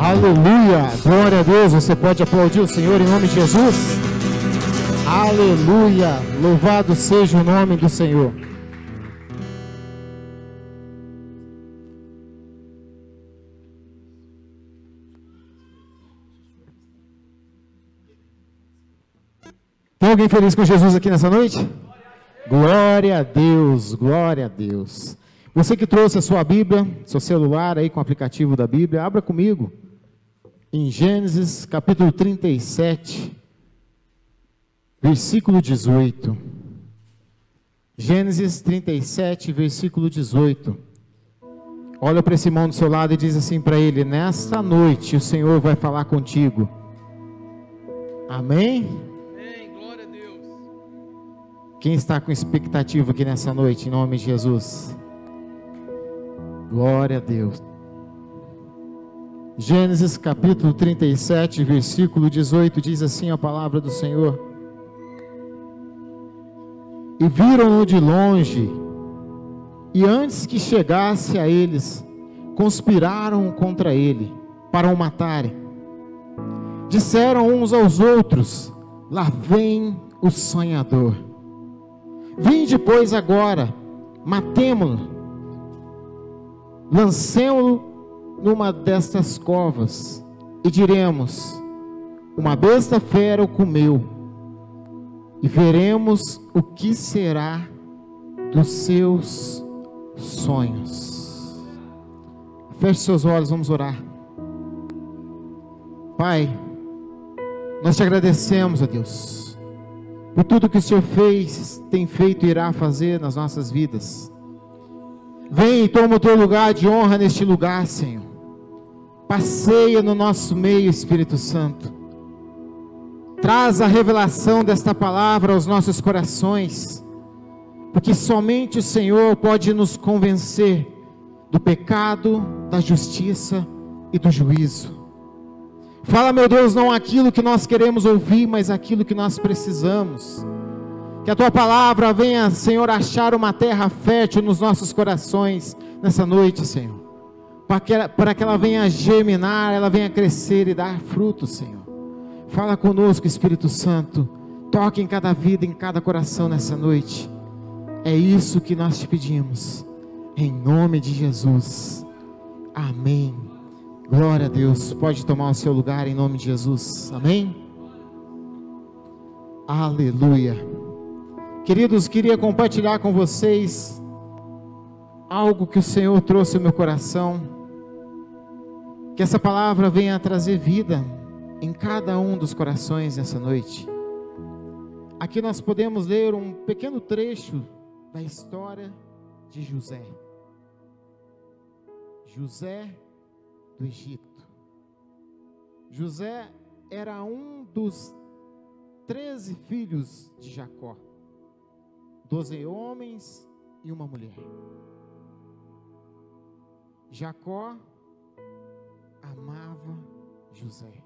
Aleluia, glória a Deus. Você pode aplaudir o Senhor em nome de Jesus? Aleluia, louvado seja o nome do Senhor. Tem alguém feliz com Jesus aqui nessa noite? Glória a Deus, glória a Deus. Você que trouxe a sua Bíblia, seu celular aí com o aplicativo da Bíblia, abra comigo em Gênesis capítulo 37, versículo 18. Gênesis 37, versículo 18. Olha para esse irmão do seu lado e diz assim para ele: nesta noite o Senhor vai falar contigo. Amém? Amém, glória a Deus. Quem está com expectativa aqui nessa noite, em nome de Jesus? Glória a Deus. Gênesis capítulo 37, versículo 18, diz assim a palavra do Senhor: e viram-no de longe, e antes que chegasse a eles, conspiraram contra ele, para o matarem. Disseram uns aos outros: lá vem o sonhador. Vinde, pois, agora, matemo-lo, lancemo-lo numa destas covas, e diremos: uma besta fera o comeu, e veremos o que será dos seus sonhos. Feche seus olhos, vamos orar. Pai, nós te agradecemos, ó Deus, por tudo que o Senhor fez, tem feito e irá fazer nas nossas vidas. Vem e toma o teu lugar de honra neste lugar, Senhor. Passeia no nosso meio, Espírito Santo. Traz a revelação desta palavra aos nossos corações, porque somente o Senhor pode nos convencer do pecado, da justiça e do juízo. Fala, meu Deus, não aquilo que nós queremos ouvir, mas aquilo que nós precisamos. Que a tua palavra venha, Senhor, achar uma terra fértil nos nossos corações nessa noite, Senhor, para que ela venha germinar, ela venha crescer e dar fruto, Senhor. Fala conosco, Espírito Santo, toque em cada vida, em cada coração nessa noite. É isso que nós te pedimos, em nome de Jesus, amém. Glória a Deus. Pode tomar o seu lugar em nome de Jesus, amém. Aleluia. Queridos, queria compartilhar com vocês algo que o Senhor trouxe ao meu coração, que essa palavra venha trazer vida em cada um dos corações nessa noite. Aqui nós podemos ler um pequeno trecho da história de José. José do Egito. José era um dos 13 filhos de Jacó, 12 homens e uma mulher. Jacó amava José.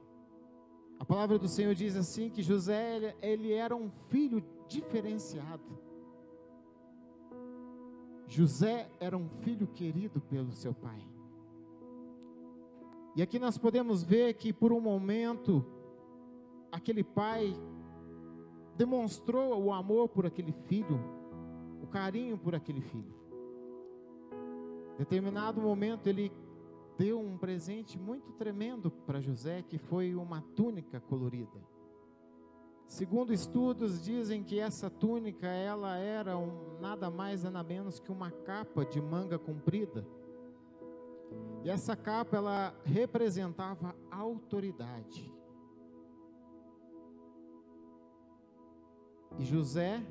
A palavra do Senhor diz assim, que José, ele era um filho diferenciado. José era um filho querido pelo seu pai. E aqui nós podemos ver que por um momento, aquele pai demonstrou o amor por aquele filho, o carinho por aquele filho. Em determinado momento ele deu um presente muito tremendo para José, que foi uma túnica colorida. Segundo estudos, dizem que essa túnica, ela era nada mais nada menos que uma capa de manga comprida. E essa capa, ela representava autoridade. E José,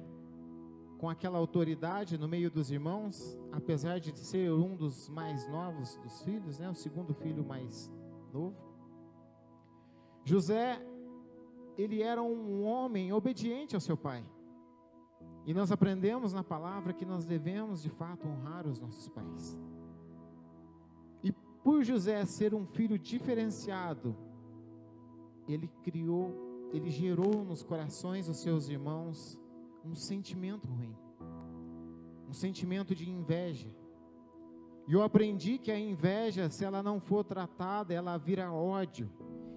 com aquela autoridade no meio dos irmãos, apesar de ser um dos mais novos dos filhos, o segundo filho mais novo, José, ele era um homem obediente ao seu pai. E nós aprendemos na palavra que nós devemos de fato honrar os nossos pais. E por José ser um filho diferenciado, ele gerou nos corações dos seus irmãos um sentimento ruim, um sentimento de inveja. E eu aprendi que a inveja, se ela não for tratada, ela vira ódio.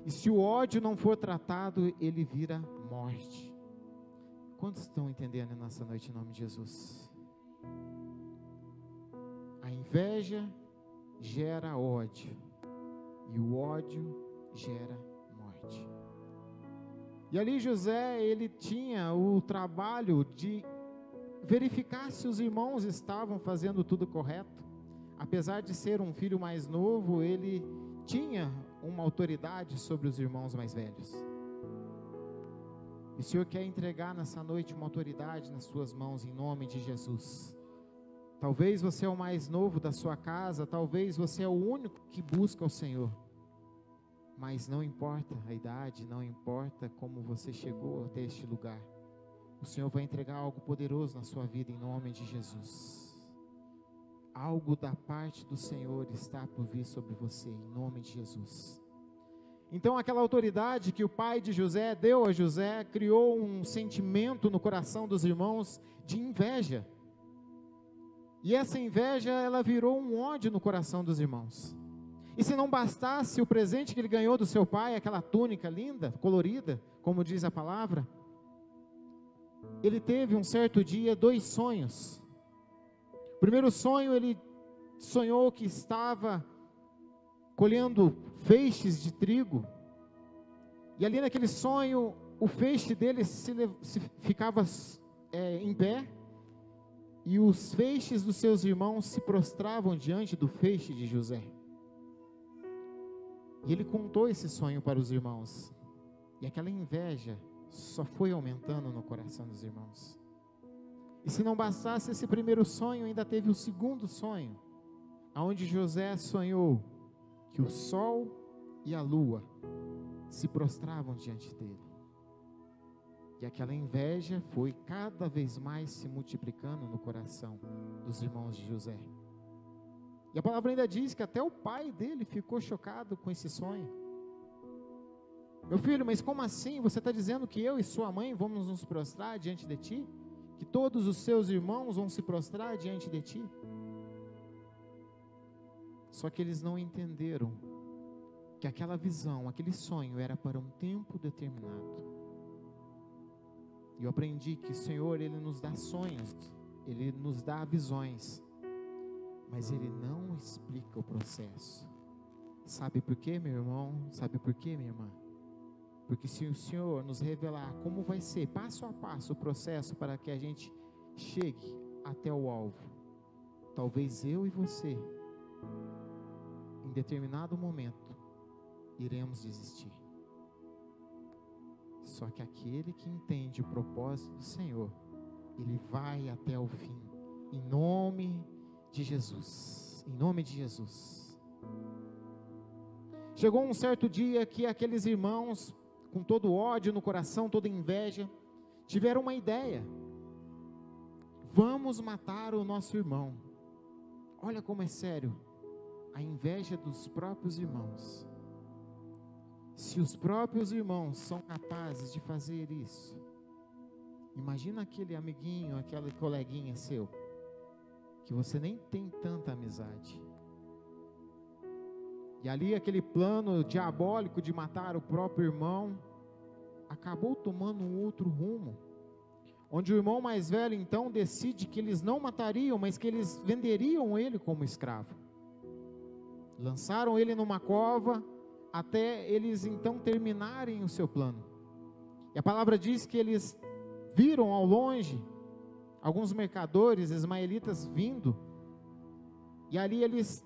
E se o ódio não for tratado, ele vira morte. Quantos estão entendendo nessa noite em nome de Jesus? A inveja gera ódio. E o ódio gera morte. E ali José, ele tinha o trabalho de verificar se os irmãos estavam fazendo tudo correto. Apesar de ser um filho mais novo, ele tinha uma autoridade sobre os irmãos mais velhos. E o Senhor quer entregar nessa noite uma autoridade nas suas mãos, em nome de Jesus. Talvez você é o mais novo da sua casa, talvez você é o único que busca o Senhor. Mas não importa a idade, não importa como você chegou até este lugar. O Senhor vai entregar algo poderoso na sua vida, em nome de Jesus. Algo da parte do Senhor está por vir sobre você, em nome de Jesus. Então aquela autoridade que o pai de José deu a José, criou um sentimento no coração dos irmãos de inveja. E essa inveja, ela virou um ódio no coração dos irmãos. E se não bastasse o presente que ele ganhou do seu pai, aquela túnica linda, colorida, como diz a palavra, ele teve um certo dia 2 sonhos. O primeiro sonho, ele sonhou que estava colhendo feixes de trigo, e ali naquele sonho, o feixe dele ficava em pé, e os feixes dos seus irmãos se prostravam diante do feixe de José. E ele contou esse sonho para os irmãos, e aquela inveja só foi aumentando no coração dos irmãos. E se não bastasse esse primeiro sonho, ainda teve o segundo sonho, onde José sonhou que o sol e a lua se prostravam diante dele. E aquela inveja foi cada vez mais se multiplicando no coração dos irmãos de José. E a palavra ainda diz que até o pai dele ficou chocado com esse sonho. Meu filho, mas como assim? Você está dizendo que eu e sua mãe vamos nos prostrar diante de ti? Que todos os seus irmãos vão se prostrar diante de ti? Só que eles não entenderam que aquela visão, aquele sonho era para um tempo determinado. E eu aprendi que o Senhor, Ele nos dá sonhos, Ele nos dá visões, mas Ele não explica o processo. Sabe por quê, meu irmão? Sabe por quê, minha irmã? Porque se o Senhor nos revelar como vai ser, passo a passo, o processo para que a gente chegue até o alvo, talvez eu e você, em determinado momento, iremos desistir. Só que aquele que entende o propósito do Senhor, ele vai até o fim, em nome de Jesus, em nome de Jesus. Chegou um certo dia que aqueles irmãos, com todo ódio no coração, toda inveja, tiveram uma ideia: vamos matar o nosso irmão. Olha como é sério a inveja dos próprios irmãos. Se os próprios irmãos são capazes de fazer isso, imagina aquele amiguinho, aquele coleguinha seu, que você nem tem tanta amizade. E ali aquele plano diabólico de matar o próprio irmão, acabou tomando um outro rumo, onde o irmão mais velho então decide que eles não matariam, mas que eles venderiam ele como escravo. Lançaram ele numa cova, até eles então terminarem o seu plano. E a palavra diz que eles viram ao longe alguns mercadores ismaelitas vindo, e ali eles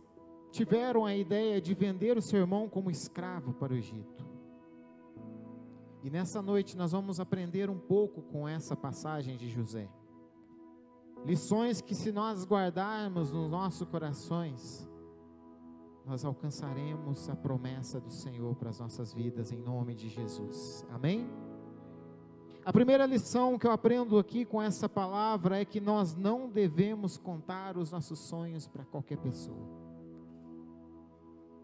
tiveram a ideia de vender o seu irmão como escravo para o Egito. E nessa noite nós vamos aprender um pouco com essa passagem de José. Lições que, se nós guardarmos nos nossos corações, nós alcançaremos a promessa do Senhor para as nossas vidas, em nome de Jesus. Amém? A primeira lição que eu aprendo aqui com essa palavra é que nós não devemos contar os nossos sonhos para qualquer pessoa.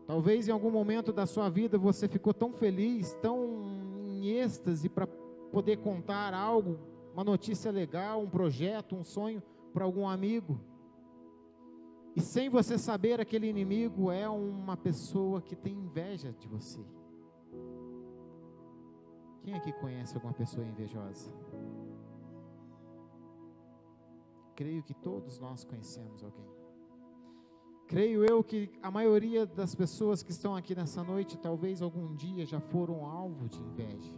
Talvez em algum momento da sua vida você ficou tão feliz, tão em êxtase para poder contar algo, uma notícia legal, um projeto, um sonho para algum amigo. E sem você saber, aquele inimigo é uma pessoa que tem inveja de você. Quem aqui conhece alguma pessoa invejosa? Creio que todos nós conhecemos alguém. Creio eu que a maioria das pessoas que estão aqui nessa noite, talvez algum dia já foram alvo de inveja.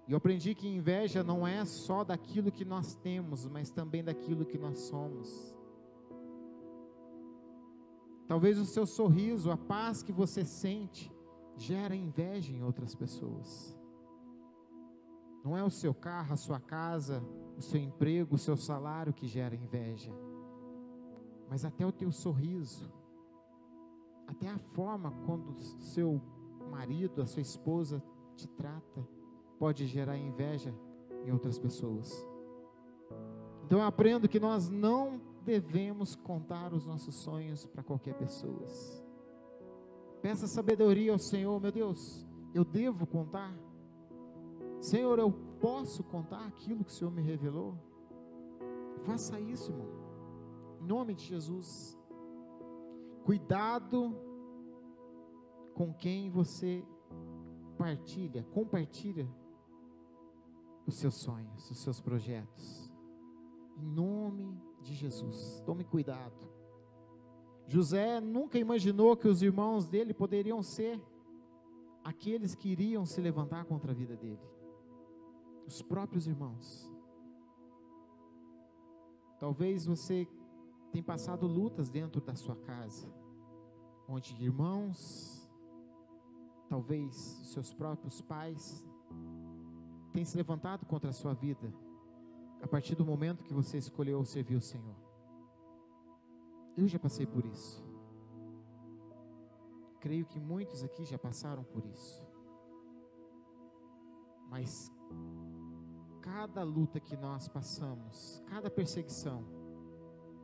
E eu aprendi que inveja não é só daquilo que nós temos, mas também daquilo que nós somos. Talvez o seu sorriso, a paz que você sente, gera inveja em outras pessoas. Não é o seu carro, a sua casa, o seu emprego, o seu salário que gera inveja, mas até o teu sorriso, até a forma quando o seu marido, a sua esposa te trata, pode gerar inveja em outras pessoas. Então eu aprendo que nós não devemos contar os nossos sonhos para qualquer pessoa. Peça sabedoria ao Senhor. Meu Deus, eu devo contar? Senhor, eu posso contar aquilo que o Senhor me revelou? Faça isso, irmão, em nome de Jesus. Cuidado com quem você compartilha os seus sonhos, os seus projetos, em nome de Jesus. Tome cuidado. José nunca imaginou que os irmãos dele poderiam ser aqueles que iriam se levantar contra a vida dele, os próprios irmãos. Talvez você tenha passado lutas dentro da sua casa, onde irmãos, talvez os seus próprios pais, têm se levantado contra a sua vida, a partir do momento que você escolheu servir o Senhor. Eu já passei por isso. Creio que muitos aqui já passaram por isso. Mas cada luta que nós passamos, cada perseguição,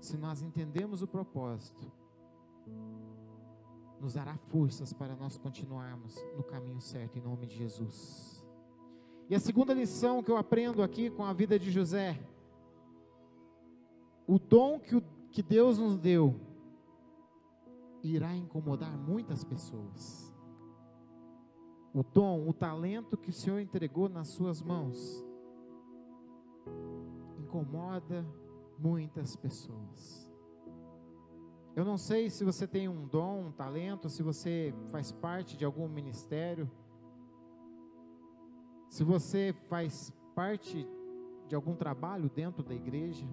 se nós entendemos o propósito, nos dará forças para nós continuarmos no caminho certo, em nome de Jesus. E a segunda lição que eu aprendo aqui com a vida de José: o dom que Deus nos deu irá incomodar muitas pessoas. O dom, o talento que o Senhor entregou nas suas mãos incomoda muitas pessoas. Eu não sei se você tem um dom, um talento, se você faz parte de algum ministério, se você faz parte de algum trabalho dentro da igreja.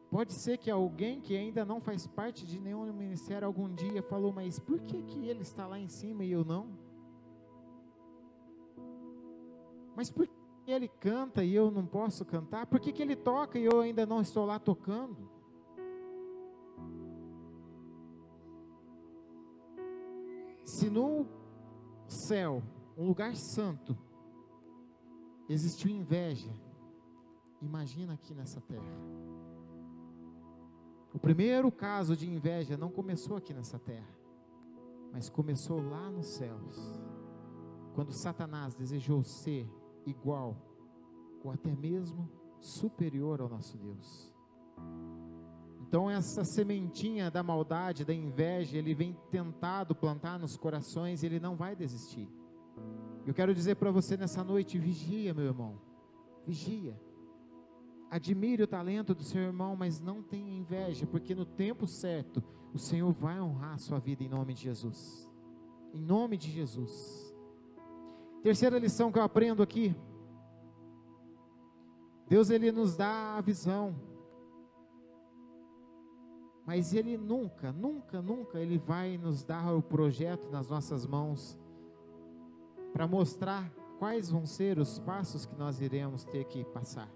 Pode ser que alguém que ainda não faz parte de nenhum ministério algum dia falou: mas por que ele está lá em cima e eu não? Mas por que ele canta e eu não posso cantar? Por que ele toca e eu ainda não estou lá tocando? Se no céu, um lugar santo, existiu inveja, imagina aqui nessa terra. O primeiro caso de inveja não começou aqui nessa terra, mas começou lá nos céus, quando Satanás desejou ser igual, ou até mesmo superior ao nosso Deus. Então essa sementinha da maldade, da inveja, ele vem tentado plantar nos corações e ele não vai desistir. Eu quero dizer para você nessa noite: vigia, meu irmão, vigia. Admire o talento do seu irmão, mas não tenha inveja, porque no tempo certo, o Senhor vai honrar a sua vida em nome de Jesus. Em nome de Jesus. Terceira lição que eu aprendo aqui: Deus, Ele nos dá a visão, mas Ele nunca Ele vai nos dar o projeto nas nossas mãos, para mostrar quais vão ser os passos que nós iremos ter que passar.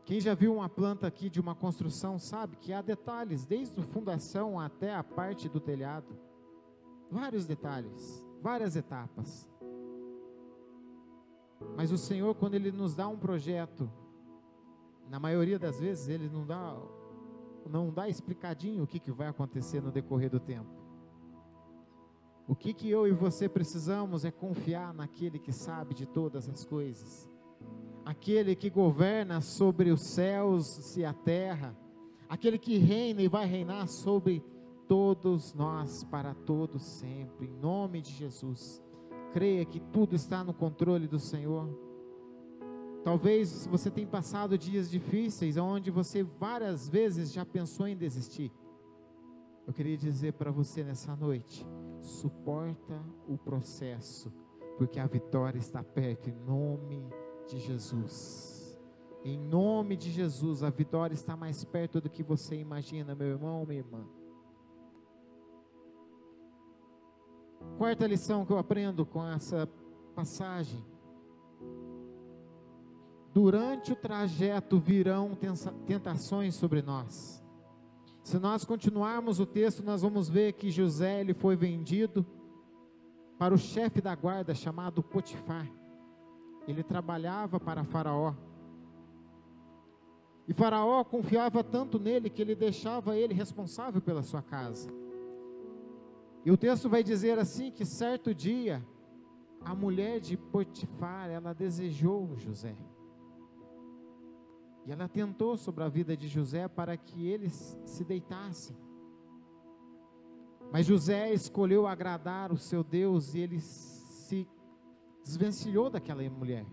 Quem já viu uma planta aqui de uma construção sabe que há detalhes, desde a fundação até a parte do telhado. Vários detalhes, várias etapas. Mas o Senhor, quando Ele nos dá um projeto, na maioria das vezes Ele não dá explicadinho o que vai acontecer no decorrer do tempo. O que eu e você precisamos é confiar naquele que sabe de todas as coisas, aquele que governa sobre os céus e a terra, aquele que reina e vai reinar sobre todos nós, para todos sempre, em nome de Jesus. Creia que tudo está no controle do Senhor. Talvez você tenha passado dias difíceis, onde você várias vezes já pensou em desistir. Eu queria dizer para você nessa noite: suporta o processo, porque a vitória está perto, em nome de Jesus. Em nome de Jesus, a vitória está mais perto do que você imagina, meu irmão, minha irmã. Quarta lição que eu aprendo com essa passagem: durante o trajeto virão tentações sobre nós. Se nós continuarmos o texto, nós vamos ver que José, ele foi vendido para o chefe da guarda chamado Potifar. Ele trabalhava para Faraó. E Faraó confiava tanto nele que ele deixava ele responsável pela sua casa. E o texto vai dizer assim, que certo dia, a mulher de Potifar, ela desejou José. E ela tentou sobre a vida de José para que eles se deitassem. Mas José escolheu agradar o seu Deus e ele se desvencilhou daquela mulher.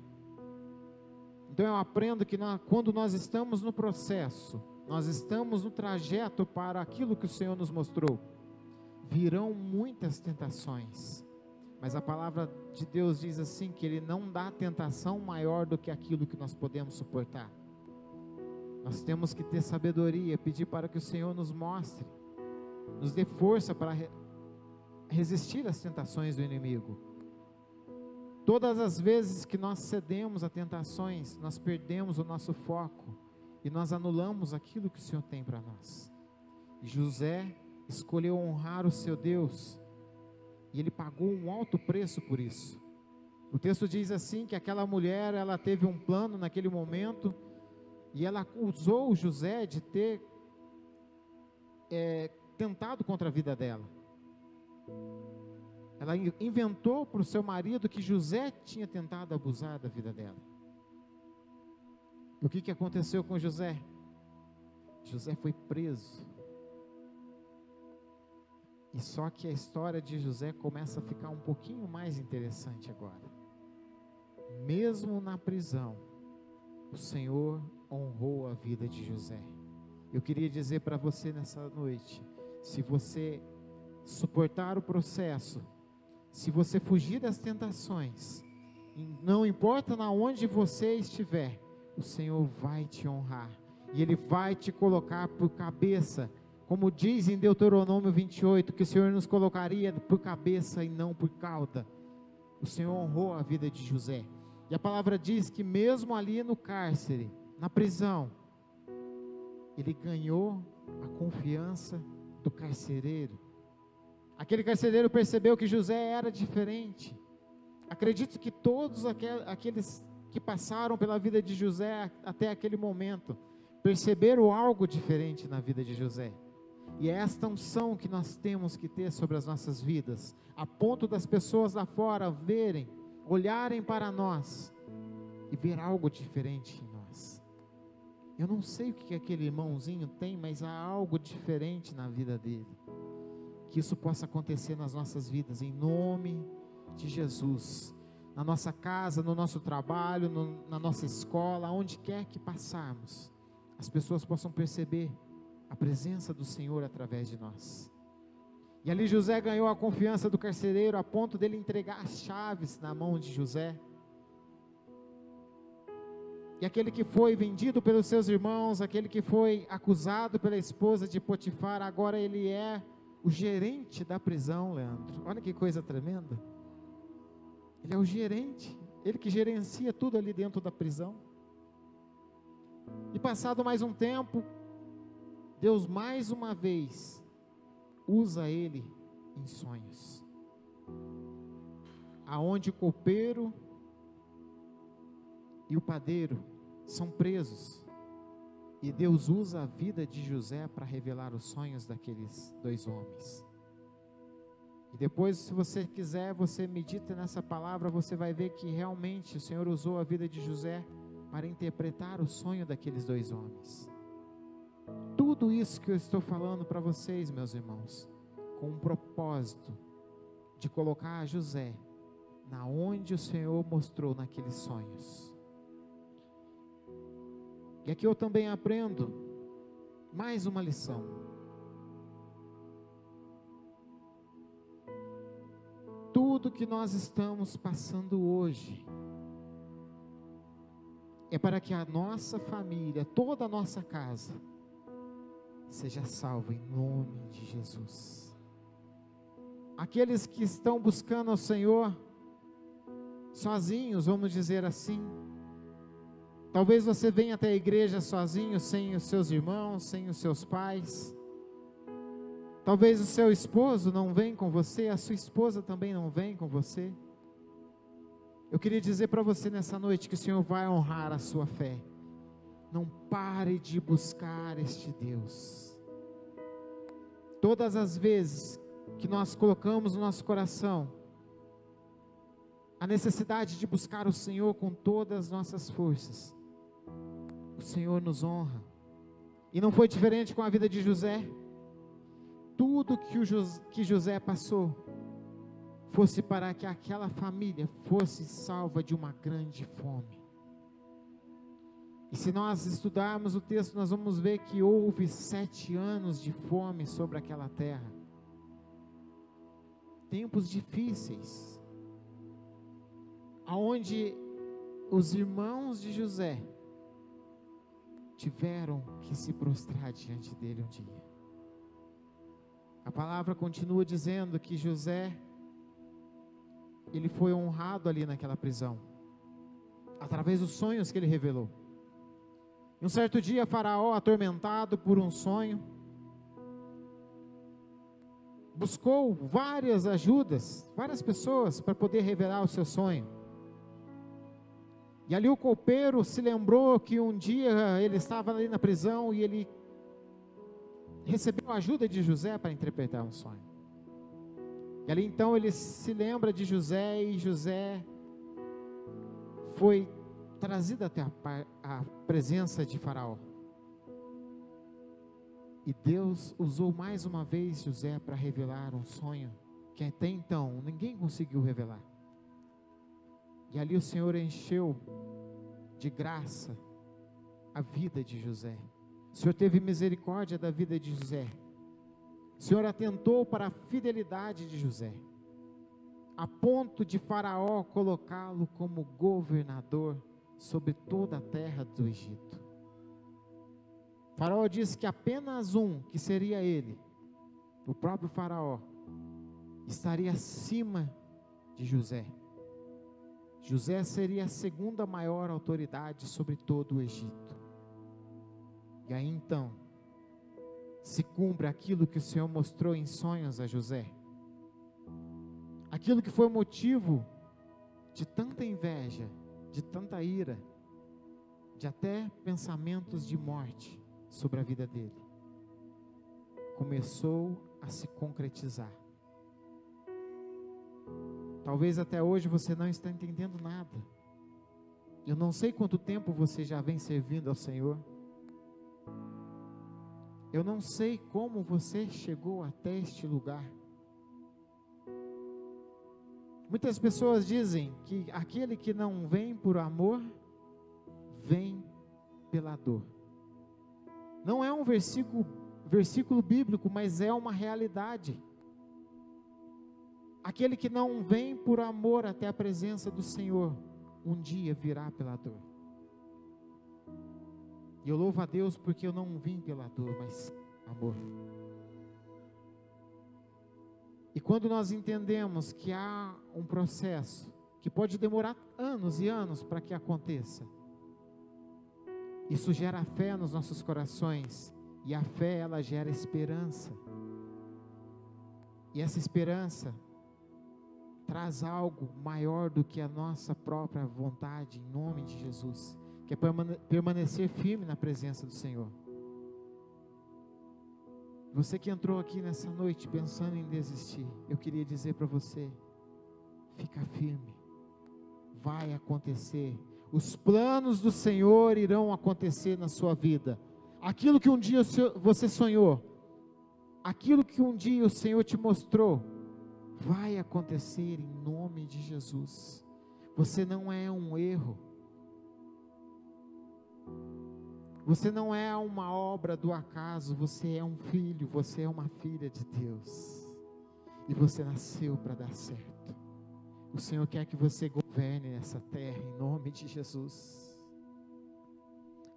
Então eu aprendo que quando nós estamos no processo, nós estamos no trajeto para aquilo que o Senhor nos mostrou, virão muitas tentações. Mas a palavra de Deus diz assim, que Ele não dá tentação maior do que aquilo que nós podemos suportar. Nós temos que ter sabedoria, pedir para que o Senhor nos mostre, nos dê força para resistir às tentações do inimigo. Todas as vezes que nós cedemos a tentações, nós perdemos o nosso foco e nós anulamos aquilo que o Senhor tem para nós. E José escolheu honrar o seu Deus e ele pagou um alto preço por isso. O texto diz assim, que aquela mulher, ela teve um plano naquele momento e ela acusou José de ter tentado contra a vida dela. Ela inventou para o seu marido que José tinha tentado abusar da vida dela. E o que aconteceu com José? José foi preso. E só que a história de José começa a ficar um pouquinho mais interessante agora. Mesmo na prisão, o Senhor honrou a vida de José. Eu queria dizer para você nessa noite, se você suportar o processo, se você fugir das tentações, não importa na onde você estiver, o Senhor vai te honrar, e Ele vai te colocar por cabeça, como diz em Deuteronômio 28, que o Senhor nos colocaria por cabeça e não por cauda. O Senhor honrou a vida de José, e a palavra diz que mesmo ali no cárcere, na prisão, ele ganhou a confiança do carcereiro. Aquele carcereiro percebeu que José era diferente. Acredito que todos aqueles que passaram pela vida de José até aquele momento, perceberam algo diferente na vida de José. E é esta unção que nós temos que ter sobre as nossas vidas, a ponto das pessoas lá fora verem, olharem para nós e ver algo diferente em nós. Eu não sei o que aquele irmãozinho tem, mas há algo diferente na vida dele. Que isso possa acontecer nas nossas vidas, em nome de Jesus. Na nossa casa, no nosso trabalho, na nossa escola, onde quer que passarmos, as pessoas possam perceber a presença do Senhor através de nós. E ali José ganhou a confiança do carcereiro, a ponto dele entregar as chaves na mão de José. E aquele que foi vendido pelos seus irmãos, aquele que foi acusado pela esposa de Potifar, agora ele é o gerente da prisão, Leandro. Olha que coisa tremenda. Ele é o gerente, ele que gerencia tudo ali dentro da prisão. E passado mais um tempo, Deus mais uma vez usa ele em sonhos, aonde o copeiro e o padeiro são presos, e Deus usa a vida de José para revelar os sonhos daqueles dois homens. E depois, se você quiser, você medita nessa palavra, você vai ver que realmente o Senhor usou a vida de José para interpretar o sonho daqueles dois homens. Tudo isso que eu estou falando para vocês, meus irmãos, com um propósito de colocar José na onde o Senhor mostrou naqueles sonhos. E aqui eu também aprendo mais uma lição. Tudo que nós estamos passando hoje é para que a nossa família, toda a nossa casa, seja salva em nome de Jesus. Aqueles que estão buscando ao Senhor sozinhos, vamos dizer assim, talvez você venha até a igreja sozinho, sem os seus irmãos, sem os seus pais. Talvez o seu esposo não venha com você, a sua esposa também não vem com você. Eu queria dizer para você nessa noite que o Senhor vai honrar a sua fé. Não pare de buscar este Deus. Todas as vezes que nós colocamos no nosso coração a necessidade de buscar o Senhor com todas as nossas forças, o Senhor nos honra. E não foi diferente com a vida de José. Tudo que José passou fosse para que aquela família fosse salva de uma grande fome. E se nós estudarmos o texto, nós vamos ver que houve 7 anos de fome sobre aquela terra. Tempos difíceis, aonde os irmãos de José tiveram que se prostrar diante dele um dia. A palavra continua dizendo que José, ele foi honrado ali naquela prisão, através dos sonhos que ele revelou. E um certo dia, Faraó, atormentado por um sonho, buscou várias ajudas, várias pessoas para poder revelar o seu sonho. E ali o copeiro se lembrou que um dia ele estava ali na prisão e ele recebeu a ajuda de José para interpretar um sonho. E ali então ele se lembra de José, e José foi trazido até a presença de Faraó. E Deus usou mais uma vez José para revelar um sonho que até então ninguém conseguiu revelar. E ali o Senhor encheu de graça a vida de José. O Senhor teve misericórdia da vida de José. O Senhor atentou para a fidelidade de José, a ponto de Faraó colocá-lo como governador sobre toda a terra do Egito. Faraó disse que apenas um, que seria ele, o próprio Faraó, estaria acima de José. José seria a segunda maior autoridade sobre todo o Egito. E aí então, se cumpre aquilo que o Senhor mostrou em sonhos a José. Aquilo que foi motivo de tanta inveja, de tanta ira, de até pensamentos de morte sobre a vida dele, começou a se concretizar. Talvez até hoje você não está entendendo nada. Eu não sei quanto tempo você já vem servindo ao Senhor. Eu não sei como você chegou até este lugar. Muitas pessoas dizem que aquele que não vem por amor, vem pela dor. Não é um versículo bíblico, mas é uma realidade. Aquele que não vem por amor até a presença do Senhor, um dia virá pela dor. E eu louvo a Deus porque eu não vim pela dor, mas amor. E quando nós entendemos que há um processo que pode demorar anos e anos para que aconteça, isso gera fé nos nossos corações, e a fé, ela gera esperança. E essa esperança traz algo maior do que a nossa própria vontade, em nome de Jesus, que é permanecer firme na presença do Senhor. Você que entrou aqui nessa noite pensando em desistir, eu queria dizer para você, fica firme, vai acontecer, os planos do Senhor irão acontecer na sua vida, aquilo que um dia você sonhou, aquilo que um dia o Senhor te mostrou, vai acontecer em nome de Jesus. Você não é um erro, você não é uma obra do acaso, você é um filho, você é uma filha de Deus, e você nasceu para dar certo. O Senhor quer que você governe essa terra em nome de Jesus.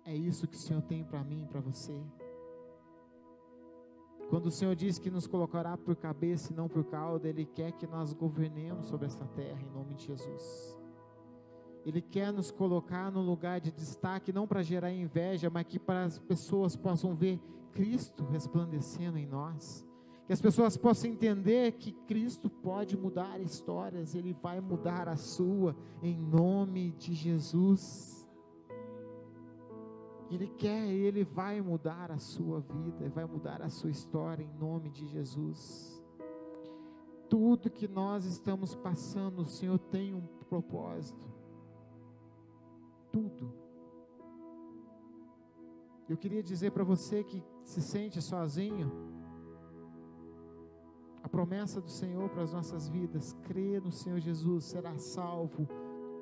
É isso que o Senhor tem para mim e para você. Quando o Senhor diz que nos colocará por cabeça e não por cauda, Ele quer que nós governemos sobre essa terra em nome de Jesus. Ele quer nos colocar no lugar de destaque, não para gerar inveja, mas que para as pessoas possam ver Cristo resplandecendo em nós. Que as pessoas possam entender que Cristo pode mudar histórias, Ele vai mudar a sua, em nome de Jesus. Ele quer, Ele vai mudar a sua vida, Ele vai mudar a sua história, em nome de Jesus. Tudo que nós estamos passando, o Senhor tem um propósito. Tudo. Eu queria dizer para você que se sente sozinho, a promessa do Senhor para as nossas vidas, crê no Senhor Jesus, será salvo,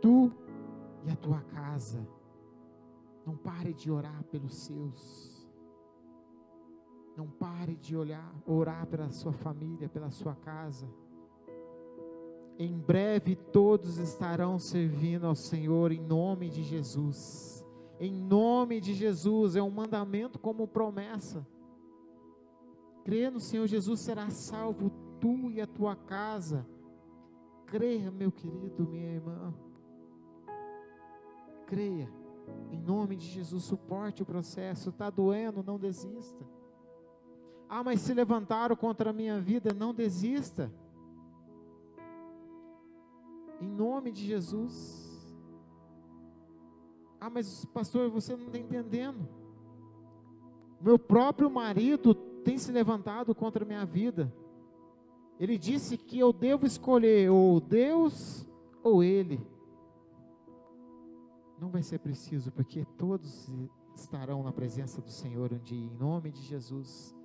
tu e a tua casa. Não pare de orar pelos seus, não pare de orar pela sua família, pela sua casa. Em breve todos estarão servindo ao Senhor em nome de Jesus. Em nome de Jesus, é um mandamento como promessa. Crê no Senhor Jesus, será salvo tu e a tua casa. Creia, meu querido, minha irmã. Creia. Em nome de Jesus, suporte o processo. Está doendo, não desista. Ah, mas se levantaram contra a minha vida, não desista. Em nome de Jesus. Ah, mas pastor, você não está entendendo. Meu próprio marido tem se levantado contra a minha vida. Ele disse que eu devo escolher ou Deus ou ele. Não vai ser preciso, porque todos estarão na presença do Senhor um dia, em nome de Jesus.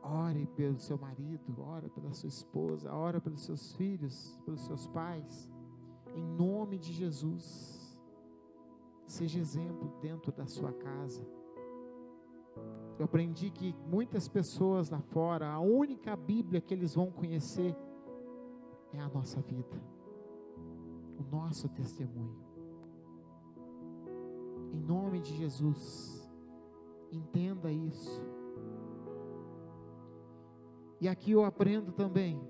Ore pelo seu marido, ore pela sua esposa, ore pelos seus filhos, pelos seus pais, em nome de Jesus. Seja exemplo dentro da sua casa. Eu aprendi que muitas pessoas lá fora, a única Bíblia que eles vão conhecer é a nossa vida, o nosso testemunho. Em nome de Jesus, entenda isso. E aqui eu aprendo também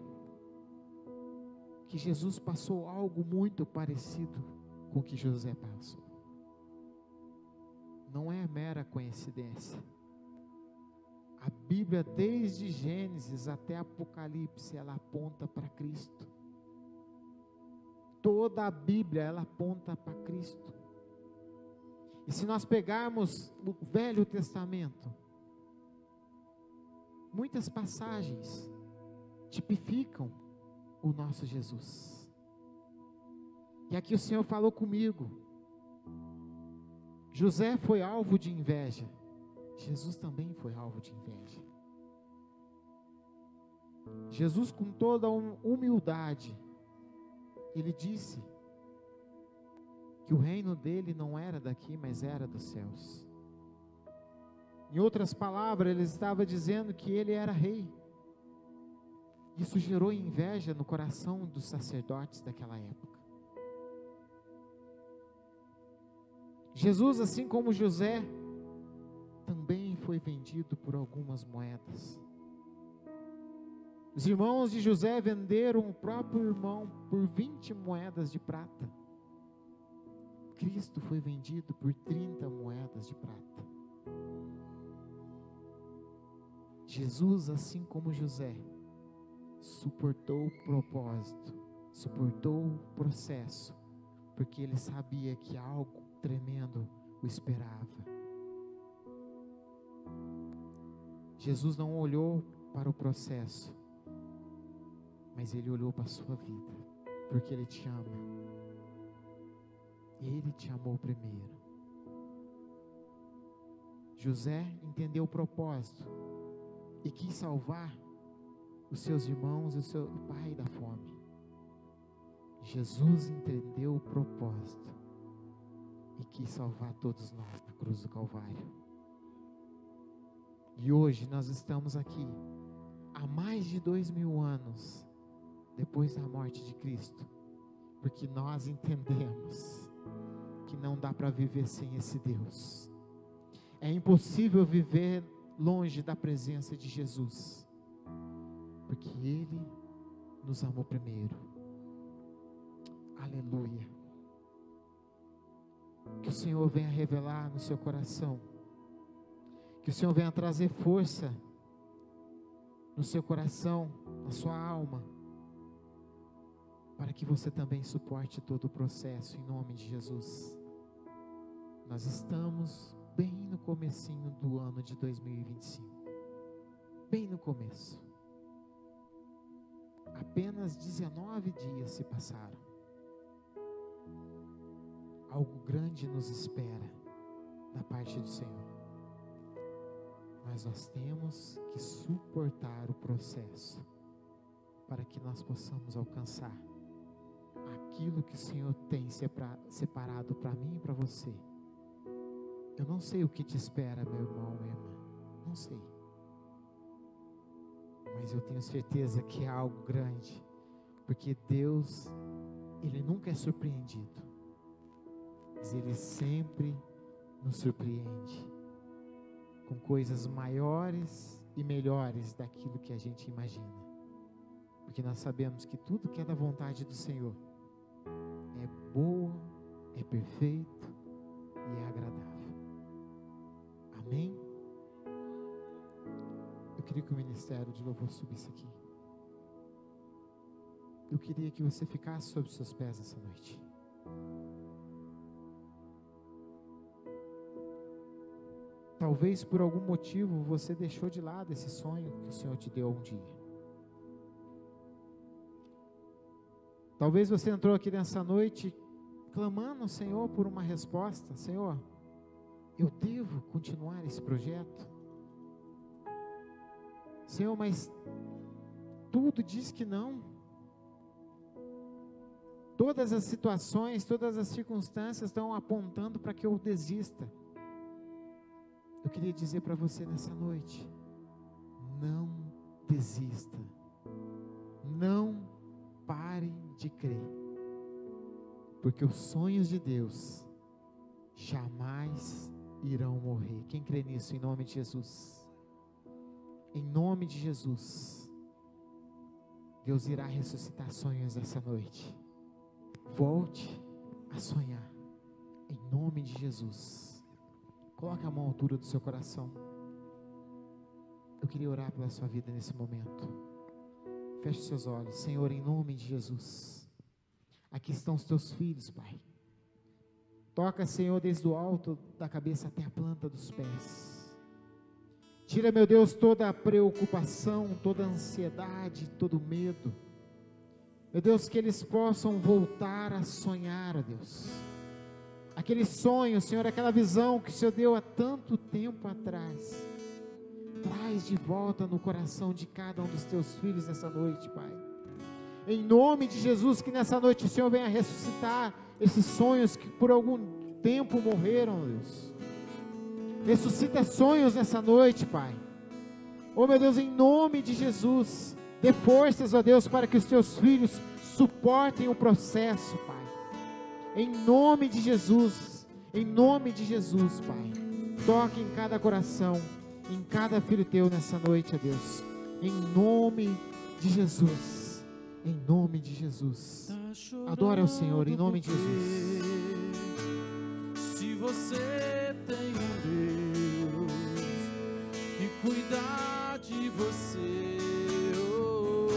que Jesus passou algo muito parecido com o que José passou. Não é mera coincidência. A Bíblia, desde Gênesis até Apocalipse, ela aponta para Cristo. Toda a Bíblia, ela aponta para Cristo. E se nós pegarmos o Velho Testamento, muitas passagens tipificam o nosso Jesus. E aqui o Senhor falou comigo. José foi alvo de inveja. Jesus também foi alvo de inveja. Jesus, com toda a humildade, ele disse que o reino dele não era daqui, mas era dos céus. Em outras palavras, ele estava dizendo que ele era rei. Isso gerou inveja no coração dos sacerdotes daquela época. Jesus, assim como José, também foi vendido por algumas moedas. Os irmãos de José venderam o próprio irmão por 20 moedas de prata. Cristo foi vendido por 30 moedas de prata. Jesus, assim como José, suportou o propósito, suportou o processo, porque ele sabia que algo tremendo o esperava. Jesus não olhou para o processo, mas Ele olhou para a sua vida, porque Ele te ama. Ele te amou primeiro. José entendeu o propósito e quis salvar os seus irmãos e o seu pai da fome. Jesus entendeu o propósito e quis salvar todos nós na cruz do Calvário. E hoje nós estamos aqui, há mais de 2000 anos, depois da morte de Cristo, porque nós entendemos que não dá para viver sem esse Deus. É impossível viver longe da presença de Jesus, porque Ele nos amou primeiro. Aleluia. Que o Senhor venha revelar no seu coração, que o Senhor venha trazer força no seu coração, na sua alma, para que você também suporte todo o processo, em nome de Jesus. Nós estamos bem no comecinho do ano de 2025, bem no começo. Apenas 19 dias se passaram. Algo grande nos espera da parte do Senhor, mas nós temos que suportar o processo, para que nós possamos alcançar aquilo que o Senhor tem separado para mim e para você. Eu não sei o que te espera, meu irmão, minha irmã, não sei, mas eu tenho certeza que é algo grande, porque Deus, Ele nunca é surpreendido, mas Ele sempre nos surpreende com coisas maiores e melhores daquilo que a gente imagina, porque nós sabemos que tudo que é da vontade do Senhor é boa, é perfeito e é agradável. Amém? Eu queria que o ministério de louvor subisse aqui. Eu queria que você ficasse sobre os seus pés essa noite. Talvez por algum motivo você deixou de lado esse sonho que o Senhor te deu um dia. Talvez você entrou aqui nessa noite clamando ao Senhor por uma resposta. Senhor, eu devo continuar esse projeto? Senhor, mas tudo diz que não. Todas as situações, todas as circunstâncias estão apontando para que eu desista. Eu queria dizer para você nessa noite, não desista, não pare de crer, porque os sonhos de Deus jamais irão morrer. Quem crê nisso, em nome de Jesus? Em nome de Jesus, Deus irá ressuscitar sonhos essa noite. Volte a sonhar, em nome de Jesus. Coloque a mão à altura do seu coração. Eu queria orar pela sua vida nesse momento. Feche os seus olhos. Senhor, em nome de Jesus, aqui estão os teus filhos, Pai. Toca, Senhor, desde o alto da cabeça até a planta dos pés. Tira, meu Deus, toda a preocupação, toda a ansiedade, todo o medo. Meu Deus, que eles possam voltar a sonhar, ó Deus. Aquele sonho, Senhor, aquela visão que o Senhor deu há tanto tempo atrás. Traz de volta no coração de cada um dos teus filhos nessa noite, Pai. Em nome de Jesus, que nessa noite o Senhor venha ressuscitar esses sonhos que por algum tempo morreram, Deus. Ressuscita sonhos nessa noite, Pai. Oh, meu Deus, em nome de Jesus, dê forças, ó Deus, para que os teus filhos suportem o processo, Pai. Em nome de Jesus, Pai. Toque em cada coração, em cada filho teu nessa noite, ó Deus. Em nome de Jesus. Em nome de Jesus. Adora ao Senhor, em nome de Jesus. Se você tem um Deus que cuida de você,